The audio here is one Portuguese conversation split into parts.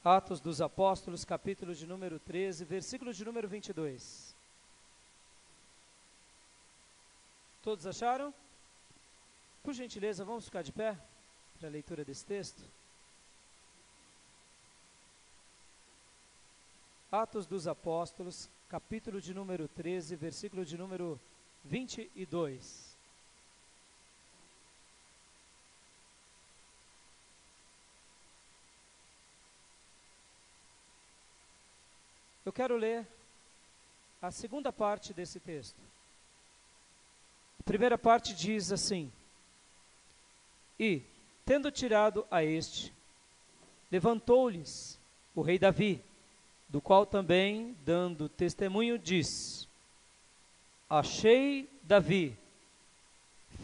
Atos dos Apóstolos, capítulo de número 13, versículo de número 22. Todos acharam? Por gentileza, vamos ficar de pé para a leitura desse texto. Atos dos Apóstolos, capítulo de número 13, versículo de número 22. Eu quero ler a segunda parte desse texto. A primeira parte diz assim: E, tendo tirado a este, levantou-lhes o rei Davi, do qual também, dando testemunho, diz: Achei Davi,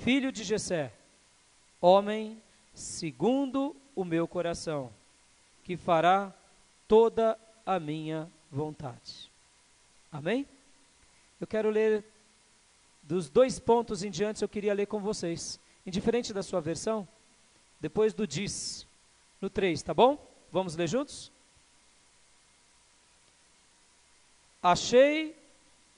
filho de Jessé, homem segundo o meu coração, que fará toda a minha vontade. Amém? Eu quero ler dos 2 pontos em diante, eu queria ler com vocês. Indiferente da sua versão, depois do diz, no 3, tá bom? Vamos ler juntos? Achei,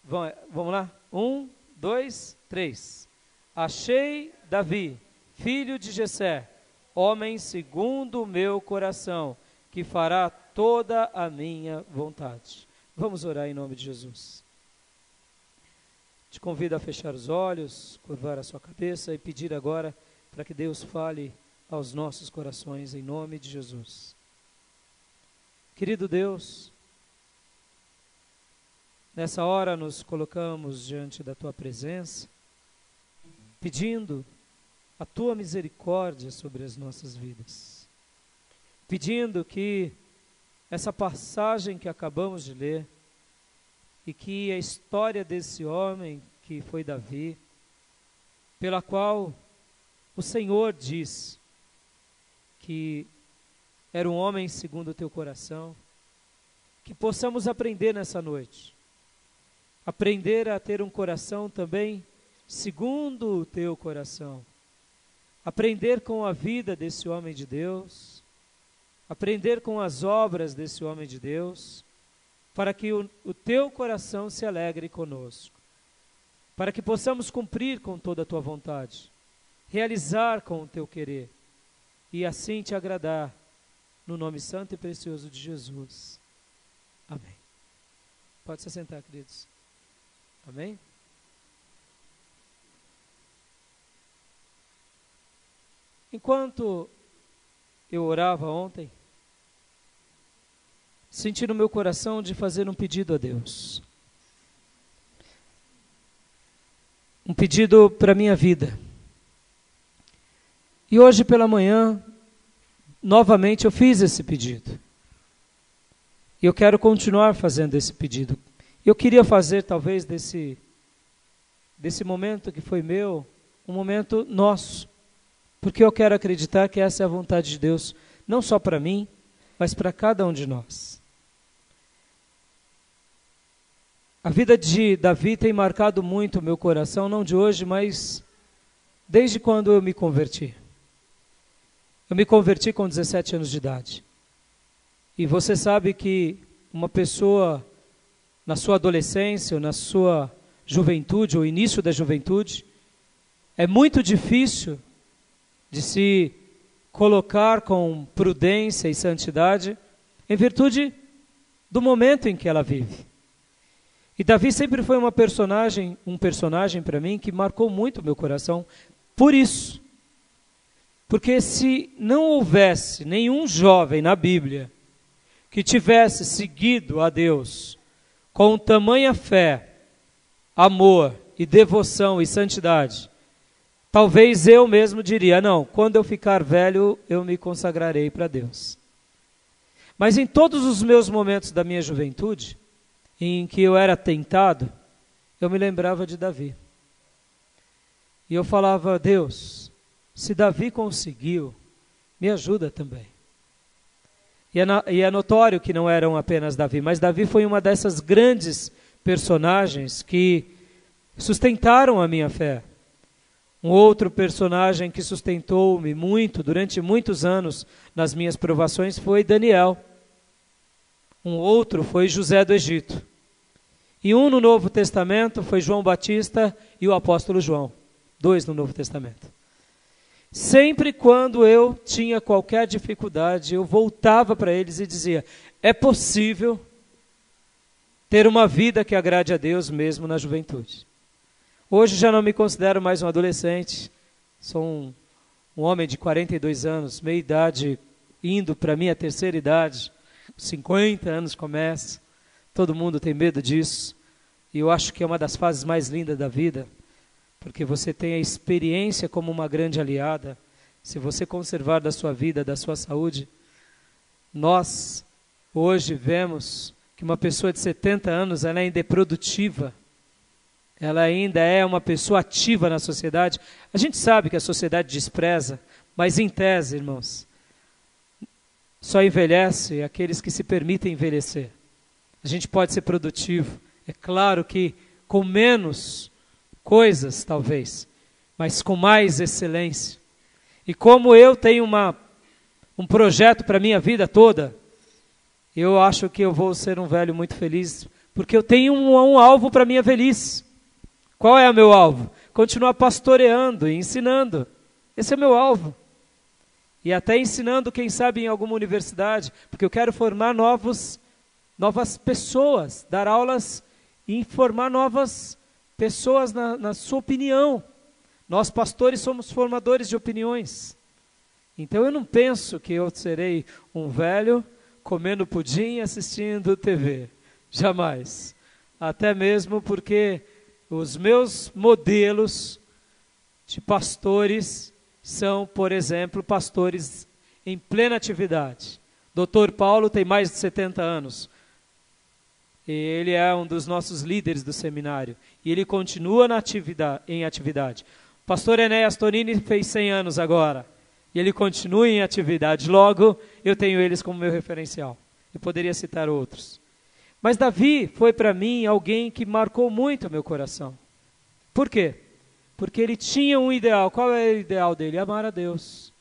vamos lá? 1, 2, 3. Achei Davi, filho de Jessé, homem segundo o meu coração, que fará toda a minha vontade. Vamos orar em nome de Jesus. Te convido a fechar os olhos, curvar a sua cabeça e pedir agora para que Deus fale aos nossos corações em nome de Jesus. Querido Deus, nessa hora nos colocamos diante da Tua presença, pedindo a Tua misericórdia sobre as nossas vidas, pedindo que essa passagem que acabamos de ler, e que a história desse homem que foi Davi, pela qual o Senhor diz que era um homem segundo o teu coração, que possamos aprender nessa noite, aprender a ter um coração também segundo o teu coração, aprender com a vida desse homem de Deus, aprender com as obras desse homem de Deus, para que o teu coração se alegre conosco, para que possamos cumprir com toda a tua vontade, realizar com o teu querer, e assim te agradar, no nome santo e precioso de Jesus. Amém. Pode se sentar, queridos. Amém? Enquanto eu orava ontem, senti no meu coração de fazer um pedido a Deus. Um pedido para a minha vida. E hoje pela manhã, novamente eu fiz esse pedido. E eu quero continuar fazendo esse pedido. Eu queria fazer talvez desse momento que foi meu, um momento nosso. Porque eu quero acreditar que essa é a vontade de Deus, não só para mim, mas para cada um de nós. A vida de Davi tem marcado muito o meu coração, não de hoje, mas desde quando eu me converti. Eu me converti com 17 anos de idade. E você sabe que uma pessoa, na sua adolescência, ou na sua juventude, ou início da juventude, é muito difícil de se colocar com prudência e santidade, em virtude do momento em que ela vive. E Davi sempre foi um personagem para mim que marcou muito o meu coração, por isso. Porque se não houvesse nenhum jovem na Bíblia que tivesse seguido a Deus com tamanha fé, amor e devoção e santidade, talvez eu mesmo diria, não, quando eu ficar velho eu me consagrarei para Deus. Mas em todos os meus momentos da minha juventude, em que eu era tentado, eu me lembrava de Davi. E eu falava, Deus, se Davi conseguiu, me ajuda também. E é notório que não eram apenas Davi, mas Davi foi uma dessas grandes personagens que sustentaram a minha fé. Um outro personagem que sustentou-me muito, durante muitos anos, nas minhas provações, foi Daniel. Um outro foi José do Egito. E um no Novo Testamento foi João Batista e o apóstolo João. 2 no Novo Testamento. Sempre quando eu tinha qualquer dificuldade, eu voltava para eles e dizia: é possível ter uma vida que agrade a Deus mesmo na juventude. Hoje já não me considero mais um adolescente, sou um homem de 42 anos, meia idade, indo para a minha terceira idade, 50 anos começa, todo mundo tem medo disso, e eu acho que é uma das fases mais lindas da vida, porque você tem a experiência como uma grande aliada. Se você conservar da sua vida, da sua saúde, nós hoje vemos que uma pessoa de 70 anos, ela ainda é produtiva, ela ainda é uma pessoa ativa na sociedade. A gente sabe que a sociedade despreza, mas em tese, irmãos, só envelhece aqueles que se permitem envelhecer. A gente pode ser produtivo, é claro que com menos coisas, talvez, mas com mais excelência. E como eu tenho um projeto para a minha vida toda, eu acho que eu vou ser um velho muito feliz, porque eu tenho um alvo para a minha velhice. Qual é o meu alvo? Continuar pastoreando e ensinando. Esse é o meu alvo. E até ensinando, quem sabe, em alguma universidade, porque eu quero formar novas pessoas, dar aulas e formar novas pessoas na sua opinião. Nós pastores somos formadores de opiniões. Então eu não penso que eu serei um velho comendo pudim e assistindo TV. Jamais. Até mesmo porque os meus modelos de pastores são, por exemplo, pastores em plena atividade. Dr. Paulo tem mais de 70 anos. E ele é um dos nossos líderes do seminário. E ele continua em atividade. O pastor Enéas Tonini fez 100 anos agora. E ele continua em atividade. Logo, eu tenho eles como meu referencial. Eu poderia citar outros. Mas Davi foi para mim alguém que marcou muito o meu coração. Por quê? Porque ele tinha um ideal. Qual é o ideal dele? Amar a Deus.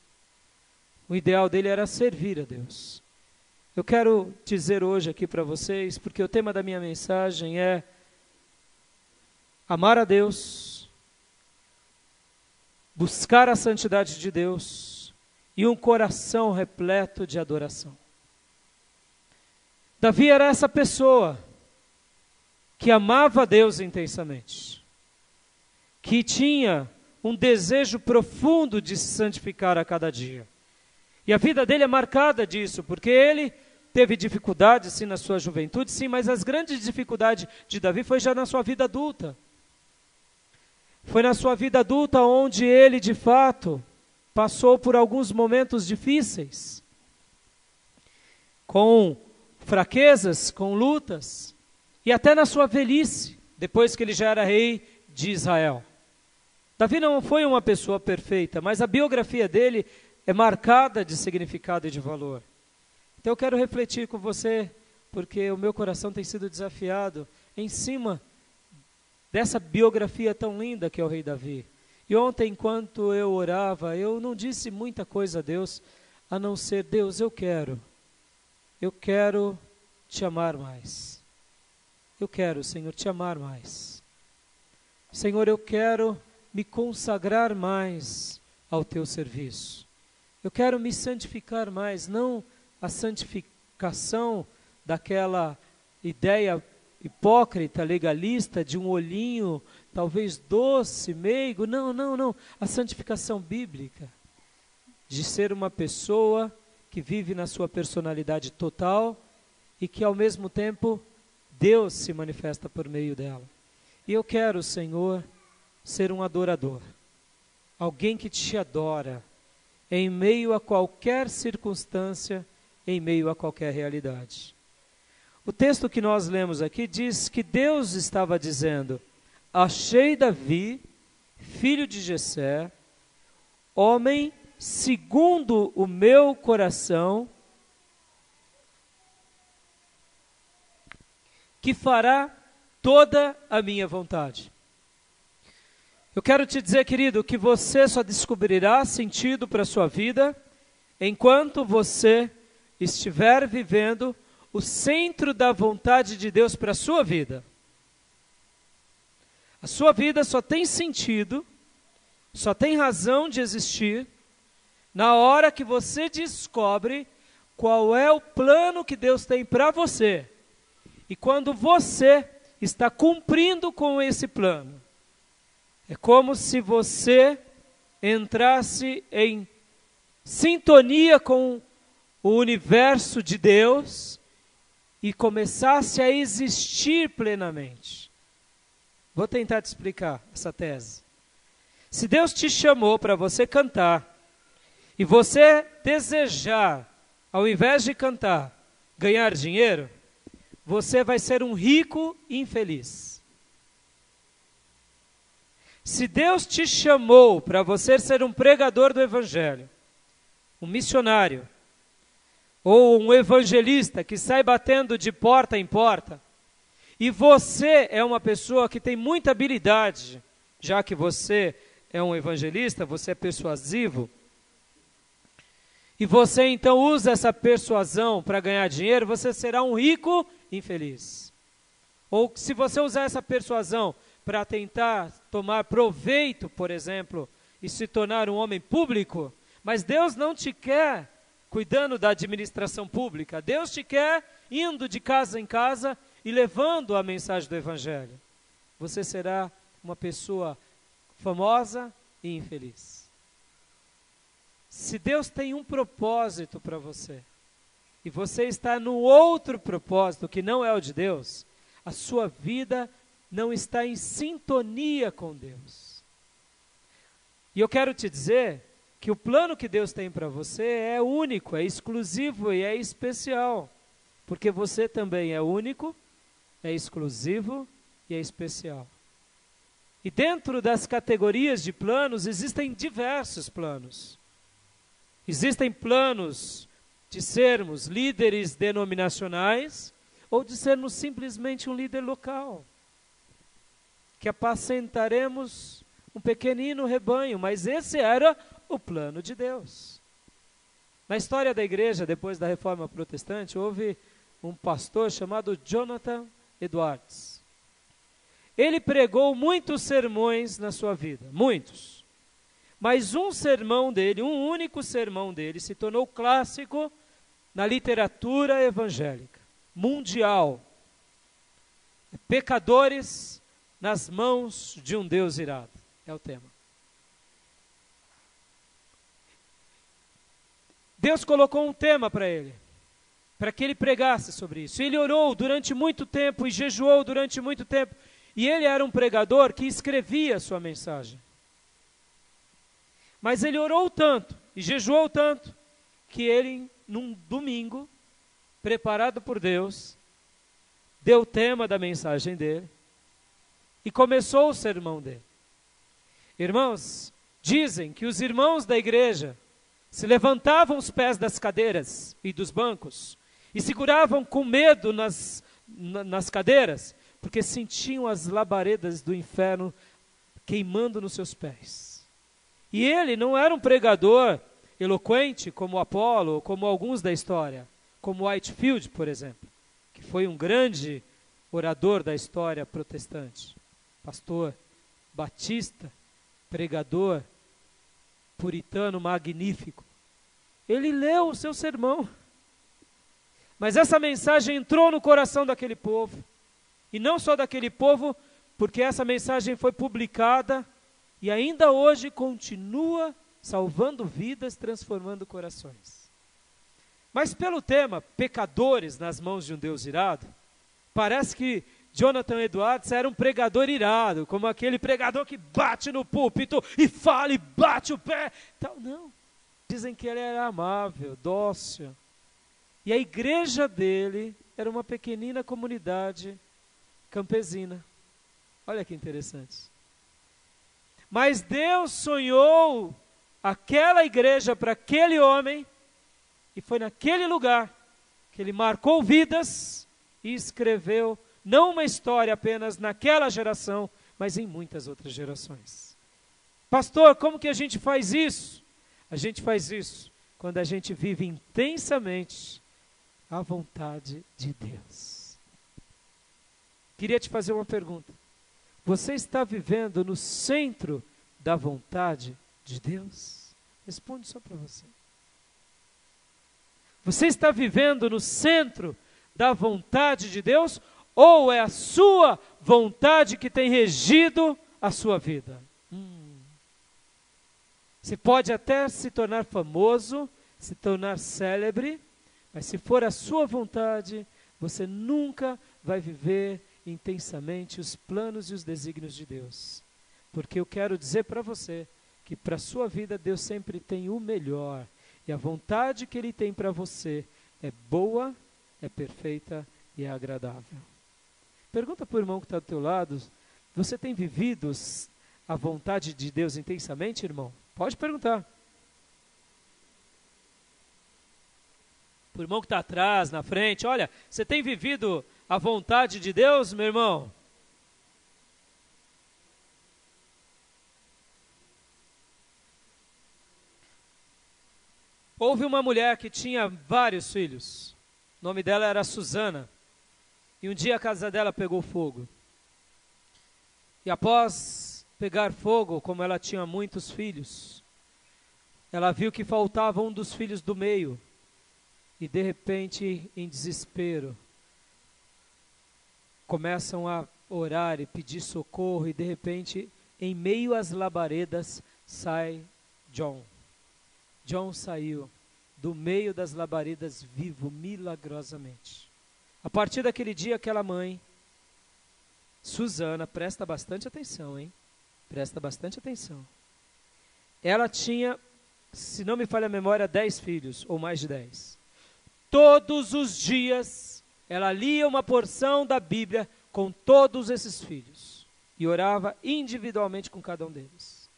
O ideal dele era servir a Deus. Eu quero dizer hoje aqui para vocês, porque o tema da minha mensagem é amar a Deus, buscar a santidade de Deus e um coração repleto de adoração. Davi era essa pessoa que amava a Deus intensamente, que tinha um desejo profundo de se santificar a cada dia. E a vida dele é marcada disso, porque ele teve dificuldades, sim, na sua juventude, sim, mas as grandes dificuldades de Davi foi já na sua vida adulta. Foi na sua vida adulta onde ele, de fato, passou por alguns momentos difíceis, com fraquezas, com lutas, e até na sua velhice, depois que ele já era rei de Israel. Davi não foi uma pessoa perfeita, mas a biografia dele é marcada de significado e de valor. Então eu quero refletir com você, porque o meu coração tem sido desafiado em cima dessa biografia tão linda que é o rei Davi. E ontem, enquanto eu orava, eu não disse muita coisa a Deus, a não ser: Deus, eu quero te amar mais. Eu quero, Senhor, te amar mais. Senhor, eu quero me consagrar mais ao teu serviço. Eu quero me santificar mais, não a santificação daquela ideia hipócrita, legalista, de um olhinho talvez doce, meigo. Não. A santificação bíblica, de ser uma pessoa que vive na sua personalidade total e que ao mesmo tempo Deus se manifesta por meio dela. E eu quero, Senhor, ser um adorador, alguém que te adora, em meio a qualquer circunstância, em meio a qualquer realidade. O texto que nós lemos aqui diz que Deus estava dizendo: achei Davi, filho de Jessé, homem segundo o meu coração, que fará toda a minha vontade. Eu quero te dizer, querido, que você só descobrirá sentido para a sua vida enquanto você estiver vivendo o centro da vontade de Deus para a sua vida. A sua vida só tem sentido, só tem razão de existir, na hora que você descobre qual é o plano que Deus tem para você. E quando você está cumprindo com esse plano, é como se você entrasse em sintonia com o universo de Deus e começasse a existir plenamente. Vou tentar te explicar essa tese. Se Deus te chamou para você cantar, e você desejar, ao invés de cantar, ganhar dinheiro, você vai ser um rico infeliz. Se Deus te chamou para você ser um pregador do Evangelho, um missionário, ou um evangelista que sai batendo de porta em porta, e você é uma pessoa que tem muita habilidade, já que você é um evangelista, você é persuasivo, e você então usa essa persuasão para ganhar dinheiro, você será um rico infeliz. Ou se você usar essa persuasão para tentar tomar proveito, por exemplo, e se tornar um homem público, mas Deus não te quer cuidando da administração pública, Deus te quer indo de casa em casa e levando a mensagem do Evangelho. Você será uma pessoa famosa e infeliz. Se Deus tem um propósito para você, e você está no outro propósito que não é o de Deus, a sua vida não está em sintonia com Deus. E eu quero te dizer que o plano que Deus tem para você é único, é exclusivo e é especial. Porque você também é único, é exclusivo e é especial. E dentro das categorias de planos, existem diversos planos. Existem planos de sermos líderes denominacionais ou de sermos simplesmente um líder local. Que apacentaremos um pequenino rebanho, mas esse era o plano de Deus. Na história da igreja, depois da Reforma Protestante, houve um pastor chamado Jonathan Edwards. Ele pregou muitos sermões na sua vida, muitos. Mas um sermão dele, um único sermão dele, se tornou clássico na literatura evangélica, mundial. Pecadores nas mãos de um Deus irado, é o tema. Deus colocou um tema para ele, para que ele pregasse sobre isso. Ele orou durante muito tempo e jejuou durante muito tempo. E ele era um pregador que escrevia a sua mensagem. Mas ele orou tanto e jejuou tanto, que ele, num domingo, preparado por Deus, deu o tema da mensagem dele e começou o sermão dele. Irmãos, dizem que os irmãos da igreja se levantavam os pés das cadeiras e dos bancos e seguravam com medo nas cadeiras, porque sentiam as labaredas do inferno queimando nos seus pés. E ele não era um pregador eloquente como Apolo, ou como alguns da história, como Whitefield, por exemplo, que foi um grande orador da história protestante, pastor, batista, pregador, puritano magnífico. Ele leu o seu sermão, mas essa mensagem entrou no coração daquele povo, e não só daquele povo, porque essa mensagem foi publicada e ainda hoje continua salvando vidas, transformando corações. Mas pelo tema, pecadores nas mãos de um Deus irado, parece que Jonathan Edwards era um pregador irado, como aquele pregador que bate no púlpito e fala e bate o pé. Não, dizem que ele era amável, dócil. E a igreja dele era uma pequenina comunidade campesina. Olha que interessante. Mas Deus sonhou aquela igreja para aquele homem, e foi naquele lugar que ele marcou vidas e escreveu não uma história apenas naquela geração, mas em muitas outras gerações. Pastor, como que a gente faz isso? A gente faz isso quando a gente vive intensamente a vontade de Deus. Queria te fazer uma pergunta. Você está vivendo no centro da vontade de Deus? Responde só para você. Você está vivendo no centro da vontade de Deus? Ou é a sua vontade que tem regido a sua vida? Você pode até se tornar famoso, se tornar célebre, mas se for a sua vontade, você nunca vai viver intensamente os planos e os desígnios de Deus. Porque eu quero dizer para você que para a sua vida Deus sempre tem o melhor. E a vontade que Ele tem para você é boa, é perfeita e é agradável. Pergunta para o irmão que está do teu lado, você tem vivido a vontade de Deus intensamente, irmão? Pode perguntar. Para o irmão que está atrás, na frente, olha, você tem vivido a vontade de Deus, meu irmão? Houve uma mulher que tinha vários filhos. O nome dela era Susana. E um dia a casa dela pegou fogo. E após pegar fogo, como ela tinha muitos filhos, ela viu que faltava um dos filhos do meio. E de repente, em desespero, começam a orar e pedir socorro. E de repente, em meio às labaredas, sai John. John saiu do meio das labaredas vivo, milagrosamente. A partir daquele dia, aquela mãe, Susana, presta bastante atenção, hein? Presta bastante atenção. Ela tinha, se não me falha a memória, 10 filhos, ou mais de 10. Todos os dias, ela lia uma porção da Bíblia com todos esses filhos. E orava individualmente com cada um deles.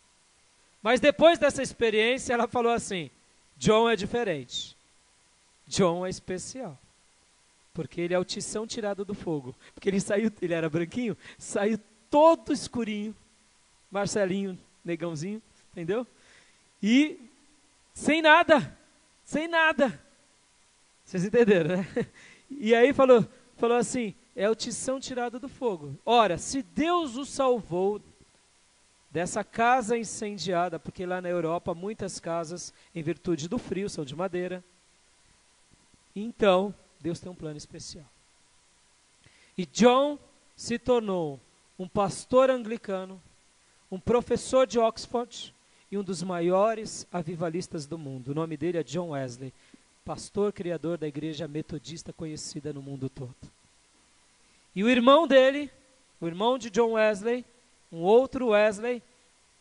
Mas depois dessa experiência, ela falou assim, John é diferente. John é especial. Porque ele é o tição tirado do fogo. Porque ele saiu, ele era branquinho, saiu todo escurinho. Marcelinho, negãozinho, entendeu? E sem nada, sem nada. Vocês entenderam, né? E aí falou assim, é o tição tirado do fogo. Ora, se Deus o salvou dessa casa incendiada, porque lá na Europa muitas casas, em virtude do frio, são de madeira. Então, Deus tem um plano especial. E John se tornou um pastor anglicano, um professor de Oxford e um dos maiores avivalistas do mundo. O nome dele é John Wesley, pastor criador da igreja metodista conhecida no mundo todo. E o irmão dele, o irmão de John Wesley, um outro Wesley,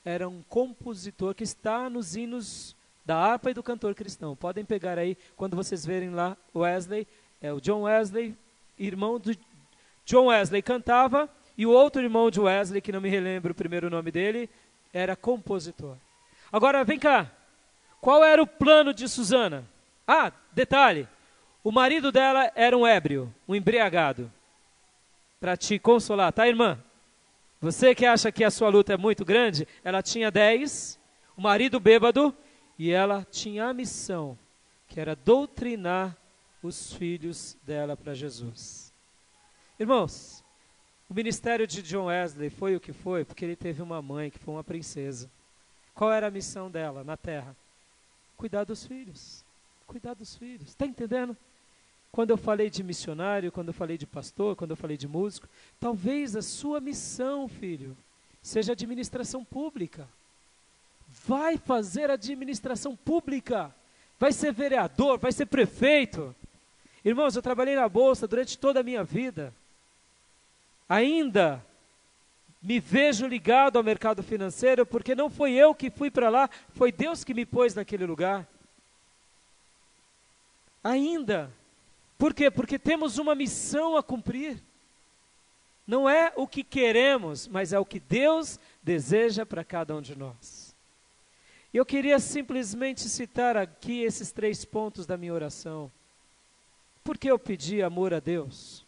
era um compositor que está nos hinos da harpa e do cantor cristão. Podem pegar aí, quando vocês verem lá, Wesley, é o John Wesley, irmão de John Wesley cantava, e o outro irmão de Wesley, que não me relembro o primeiro nome dele, era compositor. Agora, vem cá, qual era o plano de Susana? Ah, detalhe, o marido dela era um ébrio, um embriagado, para te consolar, tá, irmã? Você que acha que a sua luta é muito grande, ela tinha 10, o marido bêbado, e ela tinha a missão, que era doutrinar os filhos dela para Jesus. Irmãos, o ministério de John Wesley foi o que foi, porque ele teve uma mãe que foi uma princesa. Qual era a missão dela na terra? Cuidar dos filhos. Cuidar dos filhos. Está entendendo? Quando eu falei de missionário, quando eu falei de pastor, quando eu falei de músico, talvez a sua missão, filho, seja administração pública. Vai fazer administração pública. Vai ser vereador, vai ser prefeito. Irmãos, eu trabalhei na Bolsa durante toda a minha vida. Ainda me vejo ligado ao mercado financeiro, porque não foi eu que fui para lá, foi Deus que me pôs naquele lugar. Ainda. Por quê? Porque temos uma missão a cumprir. Não é o que queremos, mas é o que Deus deseja para cada um de nós. E eu queria simplesmente citar aqui esses 3 pontos da minha oração. Por que eu pedi amor a Deus?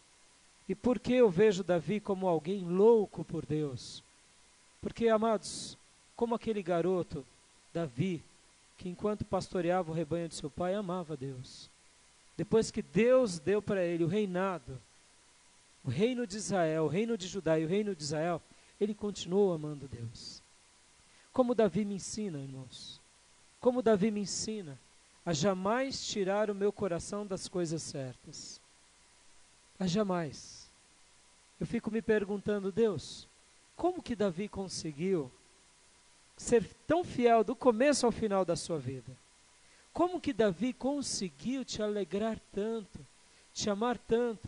E por que eu vejo Davi como alguém louco por Deus? Porque, amados, como aquele garoto, Davi, que enquanto pastoreava o rebanho de seu pai, amava Deus. depois que Deus deu para ele o reinado, o reino de Israel, o reino de Judá e o reino de Israel, ele continuou amando Deus. Como Davi me ensina, irmãos, como Davi me ensina a jamais tirar o meu coração das coisas certas. A jamais. Eu fico me perguntando, Deus, como que Davi conseguiu ser tão fiel do começo ao final da sua vida? Como que Davi conseguiu te alegrar tanto, te amar tanto?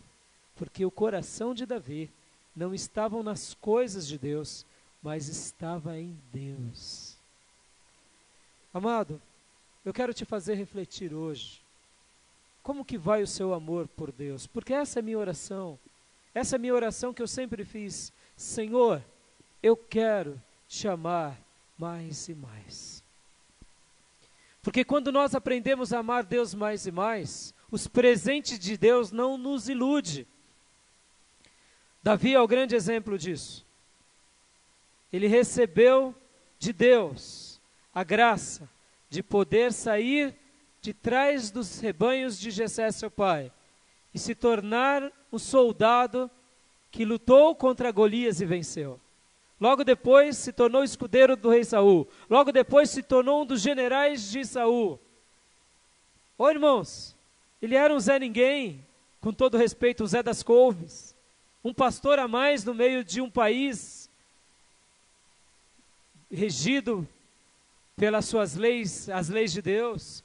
Porque o coração de Davi não estava nas coisas de Deus, mas estava em Deus. Amado, eu quero te fazer refletir hoje. Como que vai o seu amor por Deus? Porque essa é a minha oração. Essa é a minha oração que eu sempre fiz. Senhor, eu quero te amar mais e mais. Porque quando nós aprendemos a amar Deus mais e mais, os presentes de Deus não nos iludem. Davi é o grande exemplo disso. Ele recebeu de Deus a graça de poder sair de trás dos rebanhos de Jessé, seu pai, e se tornar um soldado que lutou contra Golias e venceu. Logo depois se tornou escudeiro do rei Saul. Logo depois se tornou um dos generais de Saul. Ô irmãos, ele era um Zé Ninguém, com todo respeito, o Zé das Couves. Um pastor a mais no meio de um país regido pelas suas leis, as leis de Deus.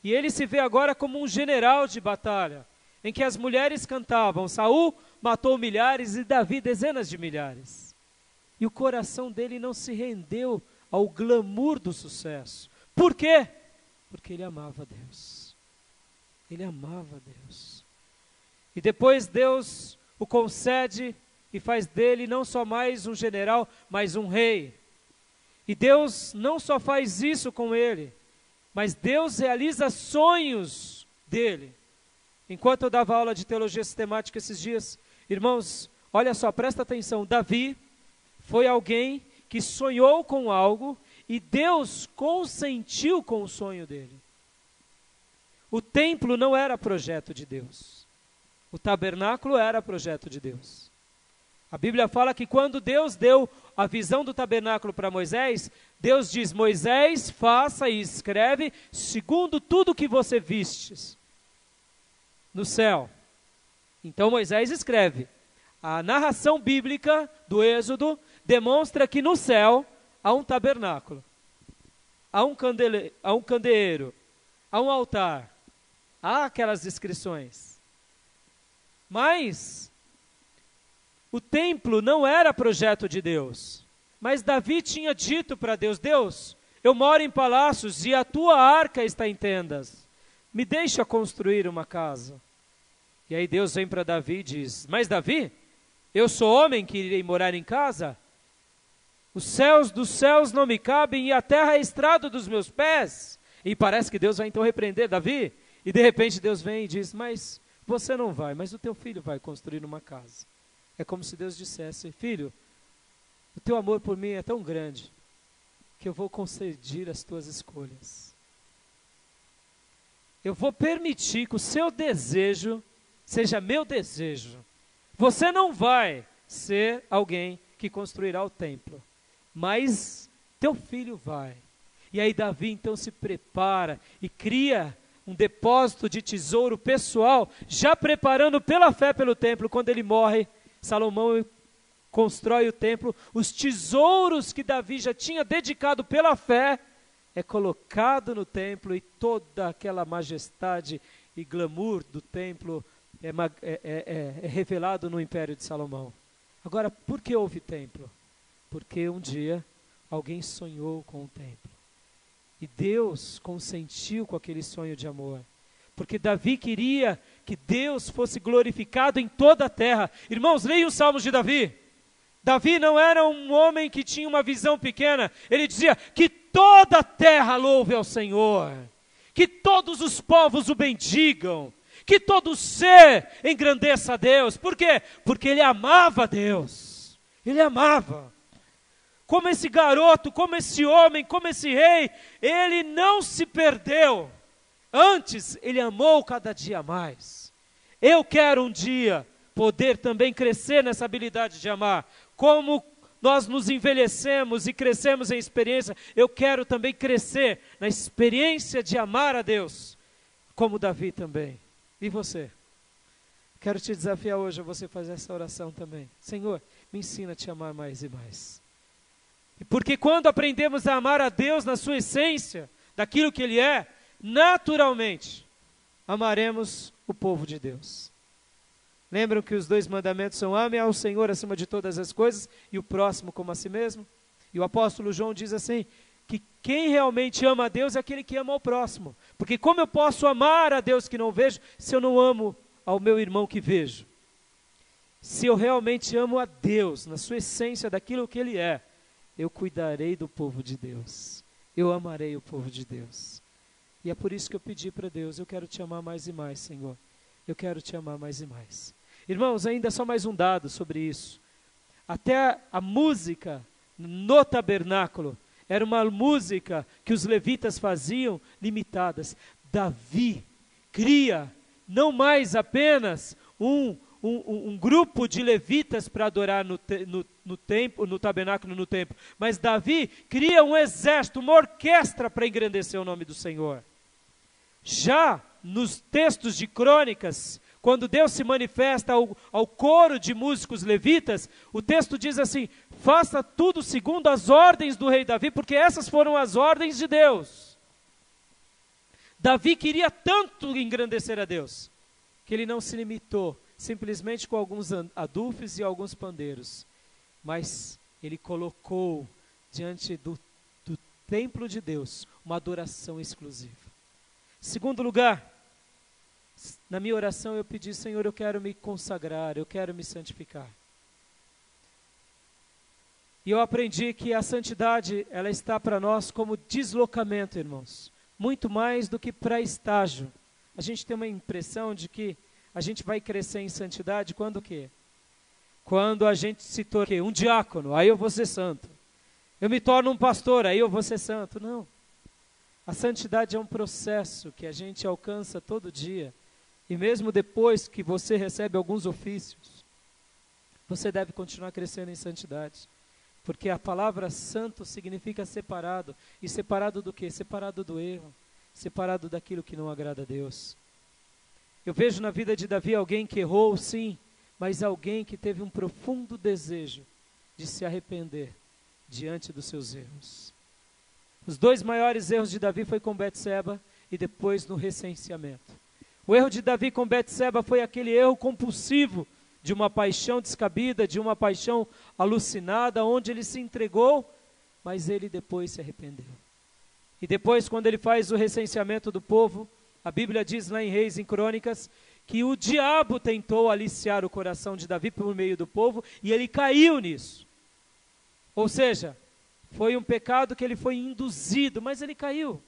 E ele se vê agora como um general de batalha, em que as mulheres cantavam, Saul matou milhares e Davi dezenas de milhares. E o coração dele não se rendeu ao glamour do sucesso. Por quê? Porque ele amava Deus. Ele amava Deus. E depois Deus o concede e faz dele não só mais um general, mas um rei. E Deus não só faz isso com ele, mas Deus realiza sonhos dele. Enquanto eu dava aula de teologia sistemática esses dias, irmãos, olha só, presta atenção, Davi foi alguém que sonhou com algo e Deus consentiu com o sonho dele. O templo não era projeto de Deus. O tabernáculo era projeto de Deus. A Bíblia fala que quando Deus deu a visão do tabernáculo para Moisés, Deus diz, Moisés, faça e escreve segundo tudo que você vistes no céu. Então Moisés escreve. A narração bíblica do Êxodo demonstra que no céu há um tabernáculo, há um candeeiro, há um altar, há aquelas inscrições. Mas o templo não era projeto de Deus. Mas Davi tinha dito para Deus, Deus, eu moro em palácios e a tua arca está em tendas. Me deixa construir uma casa. E aí Deus vem para Davi e diz, mas Davi, eu sou homem que irei morar em casa? Os céus dos céus não me cabem e a terra é estrado dos meus pés. E parece que Deus vai então repreender Davi. E de repente Deus vem e diz, mas você não vai, mas o teu filho vai construir uma casa. É como se Deus dissesse, filho, o teu amor por mim é tão grande que eu vou conceder as tuas escolhas. Eu vou permitir que o seu desejo seja meu desejo. Você não vai ser alguém que construirá o templo, mas teu filho vai. E aí Davi então se prepara e cria um depósito de tesouro pessoal, já preparando pela fé pelo templo. Quando ele morre, Salomão constrói o templo, os tesouros que Davi já tinha dedicado pela fé, é colocado no templo e toda aquela majestade e glamour do templo é revelado no Império de Salomão. Agora, por que houve templo? Porque um dia alguém sonhou com o templo. E Deus consentiu com aquele sonho de amor. Porque Davi queria que Deus fosse glorificado em toda a terra. Irmãos, leiam os Salmos de Davi. Davi não era um homem que tinha uma visão pequena. Ele dizia que toda a terra louve ao Senhor. Que todos os povos o bendigam. Que todo ser engrandeça a Deus. Por quê? Porque ele amava a Deus. Ele amava. Como esse garoto, como esse homem, como esse rei, ele não se perdeu. Antes, ele amou cada dia mais. Eu quero um dia poder também crescer nessa habilidade de amar. Como nós nos envelhecemos e crescemos em experiência, eu quero também crescer na experiência de amar a Deus, como Davi também. E você? Quero te desafiar hoje a você fazer essa oração também. Senhor, me ensina a te amar mais e mais. Porque quando aprendemos a amar a Deus na sua essência, daquilo que Ele é, naturalmente, amaremos o povo de Deus. Lembram que os 2 mandamentos são: ame ao Senhor acima de todas as coisas e o próximo como a si mesmo? E o apóstolo João diz assim, que quem realmente ama a Deus é aquele que ama ao próximo. Porque como eu posso amar a Deus que não vejo, se eu não amo ao meu irmão que vejo? Se eu realmente amo a Deus, na sua essência daquilo que Ele é, eu cuidarei do povo de Deus. Eu amarei o povo de Deus. E é por isso que eu pedi para Deus: eu quero te amar mais e mais, Senhor. Eu quero te amar mais e mais. Irmãos, ainda só mais um dado sobre isso. Até a música no tabernáculo era uma música que os levitas faziam limitadas. Davi cria não mais apenas um grupo de levitas para adorar no templo, no tabernáculo, no templo, mas Davi cria um exército, uma orquestra para engrandecer o nome do Senhor. Já nos textos de crônicas, quando Deus se manifesta ao coro de músicos levitas, o texto diz assim: faça tudo segundo as ordens do rei Davi, porque essas foram as ordens de Deus. Davi queria tanto engrandecer a Deus, que ele não se limitou simplesmente com alguns adufes e alguns pandeiros, mas ele colocou diante do templo de Deus uma adoração exclusiva. Segundo lugar, na minha oração eu pedi: Senhor, eu quero me consagrar, eu quero me santificar. E eu aprendi que a santidade, ela está para nós como deslocamento, irmãos, muito mais do que para estágio. A gente tem uma impressão de que a gente vai crescer em santidade quando o quê? Quando a gente se torna um diácono, aí eu vou ser santo. Eu me torno um pastor, aí eu vou ser santo. Não. A santidade é um processo que a gente alcança todo dia. E mesmo depois que você recebe alguns ofícios, você deve continuar crescendo em santidade. Porque a palavra santo significa separado. E separado do quê? Separado do erro. Separado daquilo que não agrada a Deus. Eu vejo na vida de Davi alguém que errou, sim, mas alguém que teve um profundo desejo de se arrepender diante dos seus erros. Os 2 maiores erros de Davi foi com Betseba e depois no recenseamento. O erro de Davi com Betseba foi aquele erro compulsivo de uma paixão descabida, de uma paixão alucinada, onde ele se entregou, mas ele depois se arrependeu. E depois, quando ele faz o recenseamento do povo, a Bíblia diz lá em Reis, em Crônicas, que o diabo tentou aliciar o coração de Davi por meio do povo e ele caiu nisso. Ou seja, foi um pecado que ele foi induzido, mas ele caiu.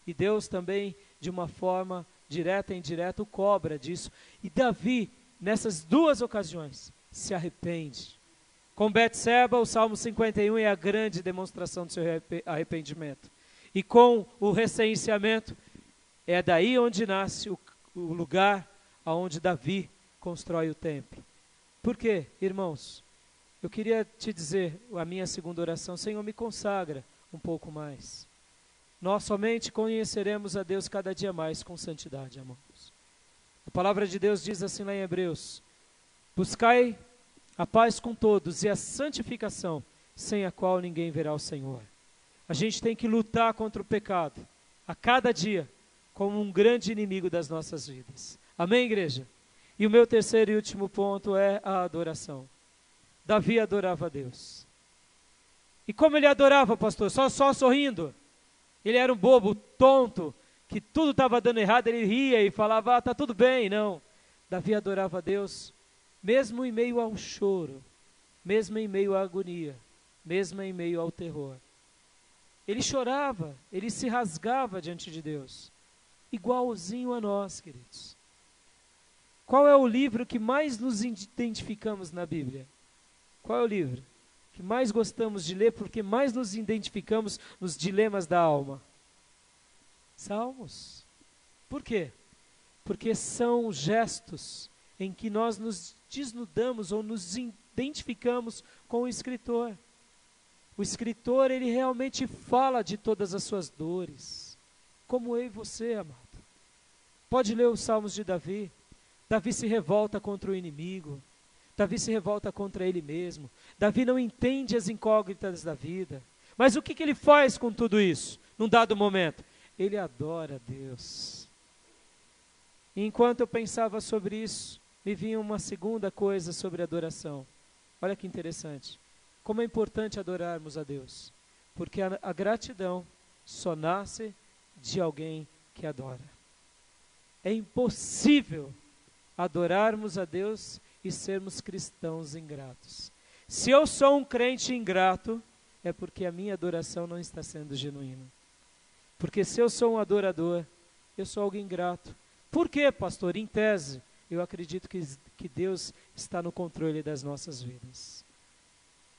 E Deus também, de uma forma direta e indireta, o cobra disso. E Davi, nessas 2 ocasiões, se arrepende. Com Betseba, o Salmo 51 é a grande demonstração do seu arrependimento. E com o recenseamento, é daí onde nasce o lugar onde Davi constrói o templo. Por quê, irmãos? Eu queria te dizer a minha segunda oração: Senhor, me consagra um pouco mais. Nós somente conheceremos a Deus cada dia mais com santidade, irmãos. A palavra de Deus diz assim lá em Hebreus: buscai a paz com todos e a santificação, sem a qual ninguém verá o Senhor. A gente tem que lutar contra o pecado a cada dia, como um grande inimigo das nossas vidas. Amém, igreja? E o meu terceiro e último ponto é a adoração. Davi adorava a Deus. E como ele adorava, pastor? Só sorrindo? Ele era um bobo, tonto, que tudo estava dando errado, ele ria e falava: está tudo bem. Não. Davi adorava a Deus, mesmo em meio ao choro, mesmo em meio à agonia, mesmo em meio ao terror. Ele chorava, ele se rasgava diante de Deus. Igualzinho a nós, queridos. Qual é o livro que mais nos identificamos na Bíblia? Qual é o livro que mais gostamos de ler porque mais nos identificamos nos dilemas da alma? Salmos. Por quê? Porque são gestos em que nós nos desnudamos ou nos identificamos com o escritor. O escritor, ele realmente fala de todas as suas dores, como eu e você, amado. Pode ler os Salmos de Davi. Davi se revolta contra o inimigo. Davi se revolta contra ele mesmo. Davi não entende as incógnitas da vida. Mas o que ele faz com tudo isso, num dado momento? Ele adora a Deus. E enquanto eu pensava sobre isso, me vinha uma segunda coisa sobre adoração. Olha que interessante. Como é importante adorarmos a Deus. Porque a gratidão só nasce de alguém que adora. É impossível adorarmos a Deus e sermos cristãos ingratos. Se eu sou um crente ingrato, é porque a minha adoração não está sendo genuína. Porque se eu sou um adorador, eu sou alguém ingrato. Por quê, pastor? Em tese, eu acredito que Deus está no controle das nossas vidas.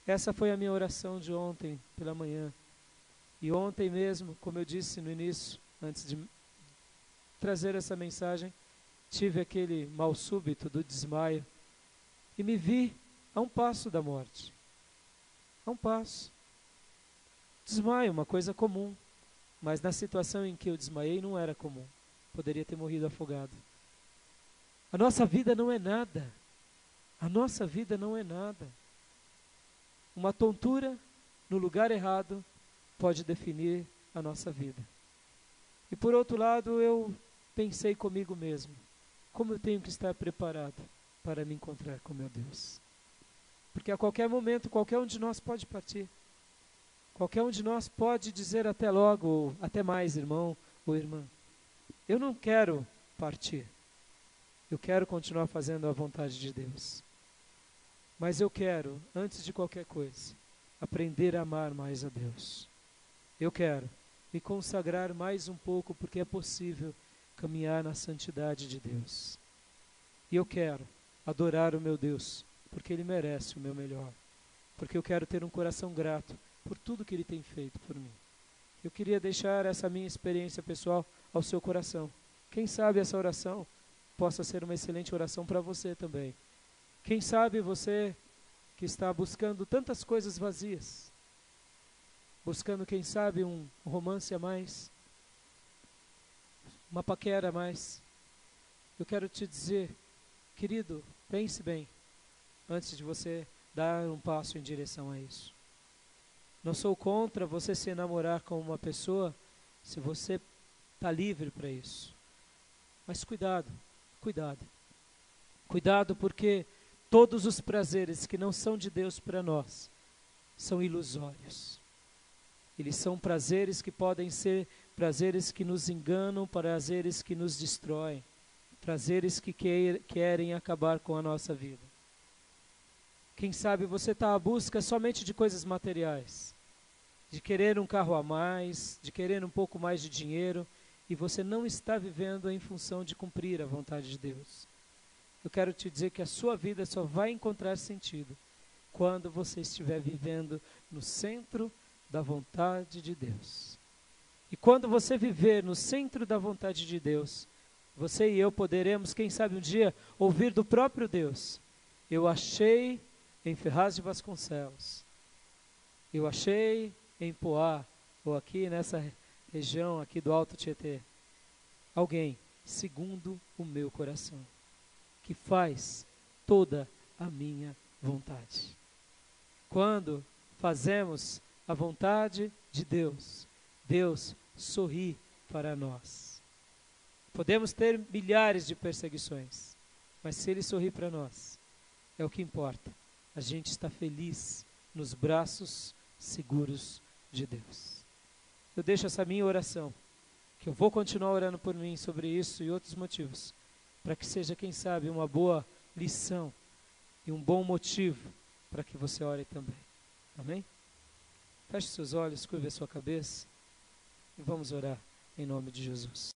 Essa foi a minha oração de ontem pela manhã. E ontem mesmo, como eu disse no início, antes de trazer essa mensagem, tive aquele mal súbito do desmaio e me vi a um passo da morte. A um passo. Desmaio, uma coisa comum, mas na situação em que eu desmaiei não era comum. Poderia ter morrido afogado. A nossa vida não é nada. A nossa vida não é nada. Uma tontura no lugar errado pode definir a nossa vida. E por outro lado, eu pensei comigo mesmo, como eu tenho que estar preparado para me encontrar com meu Deus. Porque a qualquer momento, qualquer um de nós pode partir. Qualquer um de nós pode dizer até logo, ou até mais, irmão ou irmã. Eu não quero partir. Eu quero continuar fazendo a vontade de Deus. Mas eu quero, antes de qualquer coisa, aprender a amar mais a Deus. Eu quero me consagrar mais um pouco, porque é possível caminhar na santidade de Deus. E eu quero adorar o meu Deus, porque Ele merece o meu melhor. Porque eu quero ter um coração grato por tudo que Ele tem feito por mim. Eu queria deixar essa minha experiência pessoal ao seu coração. Quem sabe essa oração possa ser uma excelente oração para você também. Quem sabe você que está buscando tantas coisas vazias, buscando, quem sabe, um romance a mais, uma paquera a mais. Eu quero te dizer, querido, pense bem, antes de você dar um passo em direção a isso. Não sou contra você se enamorar com uma pessoa, se você está livre para isso. Mas cuidado, cuidado. Cuidado, porque todos os prazeres que não são de Deus para nós são ilusórios. Eles são prazeres que podem ser prazeres que nos enganam, prazeres que nos destroem, prazeres que querem acabar com a nossa vida. Quem sabe você está à busca somente de coisas materiais, de querer um carro a mais, de querer um pouco mais de dinheiro, e você não está vivendo em função de cumprir a vontade de Deus. Eu quero te dizer que a sua vida só vai encontrar sentido quando você estiver vivendo no centro da vontade de Deus. E quando você viver no centro da vontade de Deus, você e eu poderemos, quem sabe um dia, ouvir do próprio Deus: eu achei em Ferraz de Vasconcelos, eu achei em Poá, ou aqui nessa região aqui do Alto Tietê, alguém segundo o meu coração, que faz toda a minha vontade. Quando fazemos a vontade de Deus, Deus sorri para nós. Podemos ter milhares de perseguições, mas se Ele sorrir para nós, é o que importa. A gente está feliz nos braços seguros de Deus. Eu deixo essa minha oração, que eu vou continuar orando por mim sobre isso e outros motivos, para que seja, quem sabe, uma boa lição e um bom motivo para que você ore também. Amém? Feche seus olhos, curve a sua cabeça e vamos orar em nome de Jesus.